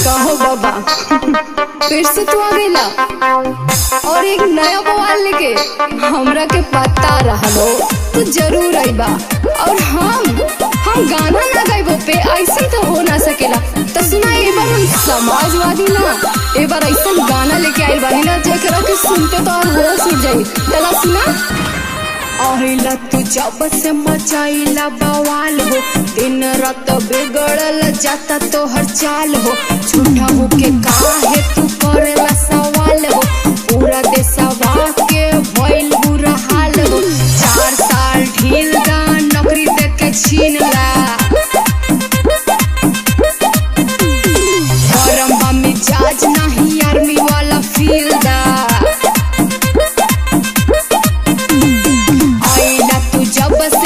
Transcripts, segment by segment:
कहो बाबा फिर से तू आ गईला और एक नया बवाल लेके हमरा के पता रहलो तू जरूर आईबा। और हम गाना ना गाइबो पे ऐसा तो हो ना सकेला। तो सुना एक बार हम समाजवादी ना एक बार ऐसा गाना लेके आई बानी ना जेकरा के सुनते तो और होश उड़ जाई। चला सुना। आहिला तू जब से मचाइला बवाल हो, दिन रात बिगड़ल जाता तो हर चाल हो। झूठा हो के काहे तू करेला सवाल हो, पूरा देशवा के भइल बुरा हाल हो। 4 साल ढील दा नौकरी दे के छीनला, गरम बा मिजाज नहीं आर्मी वाला फील दा।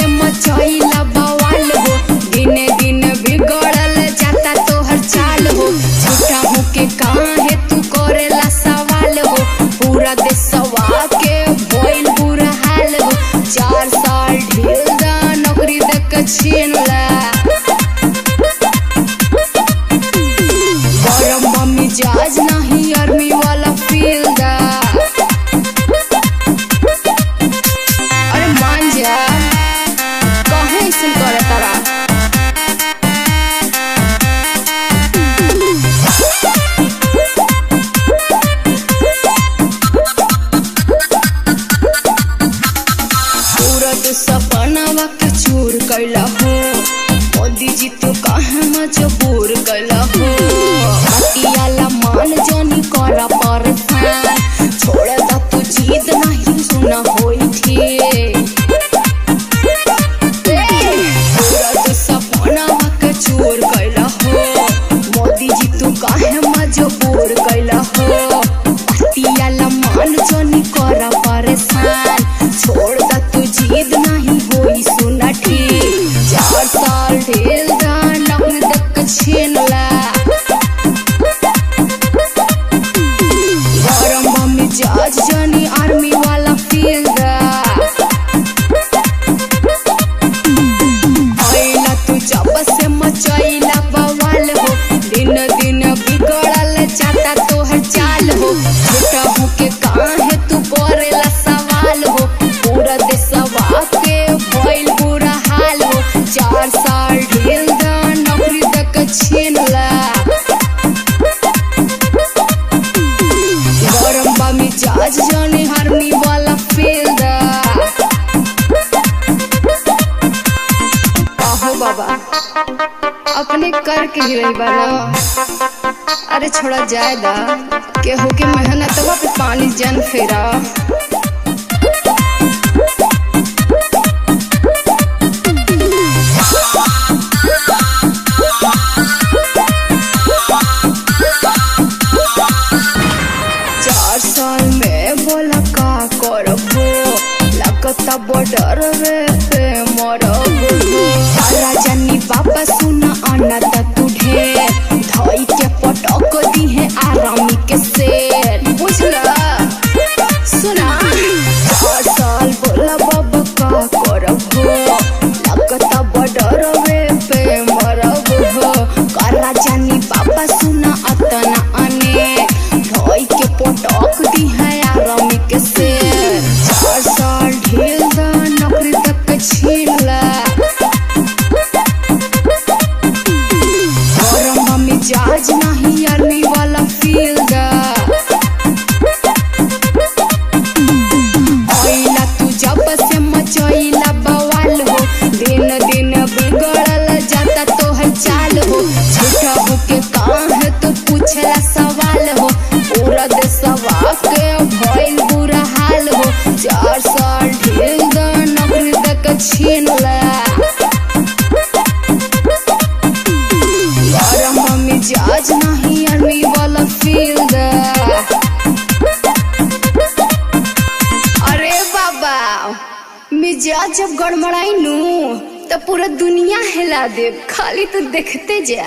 मचाइला बवाल हो, दिने दिन बिगड़ल जाता तो हर चाल हो। झूठा हो के काहे तू करेला सवाल हो, पूरा देशवा के भइल बुरा हाल हो। 4 साल ढील दा नौकरी दे के छीनला, गरम बा मिजाज नहीं आर्मी वाला फील दा। अरे मान जा सपनावा के चूर कैला हो, मोदी जी तो काहे मजबूर कैला हो। बतियाला मान जानी करा परेशान, छोड़ दा तू जीत नहीं सुना होई थी। सपनावा के चूर कैला हो, मोदी जी तू काहे मजबूर कैला हो। बतियाला मान जानी करा परेशान, छोड़ दा तू जीत नहीं होई सुना ठीक। 4 साल ढेल दा नौकरी दक छीनला, गरम बा मिजाज जानी आर्मी वाला फील दा। आइला तू जब से मचाइला बवाल हो, दिन दिन बिगड़ल जाता तो हर चाल हो। झूठा हो के काहे तू करेला सवाल हो, पूरा देशवा के भइल बुरा हाल हो। 4 साल ढील दा नौकरी दक छीनला, गरम बा मिजाज जाने आर्मी वाला फील दा। आहो बाबा अपने कर के ही रही बाना। अरे छोड़ा जाए दा केहू के मेहनतवा पे पानी जन फेरा। 4 साल में बोला का करबो, लगता बॉर्डर पे मरबो। राजानी बाबा सुना आना ता तू ढेर, धई के पटक दी है आरामी के शेर। बुझला सुना 4 साल बोला बाबा का करबो, लगता बॉर्डर पे मरबो। राजानी बाबा सुना अतना अने, धई के पटक दी है आरामी के शेर। 4 साल ढील दा नौकरी तक छीनला, गरम मिजाज नहीं आर्मी वाला फील दा। आइला तू जब से मचाइला बवाल हो, दिन दिन बिगड़ल जाता तो हर चाल हो। झूठा हो के काहे तो पूछला सवाल हो, पूरा देशवा के भइल बुरा हाल हो। 4 साल ढील दा नौकरी दक छीनला, गरम मिजाज नहीं आर्मी वाला फील दा। अरे बाबा मिजाज जब गड़बड़ाई नू तो पूरा दुनिया हिला दे, खाली तो देखते जा।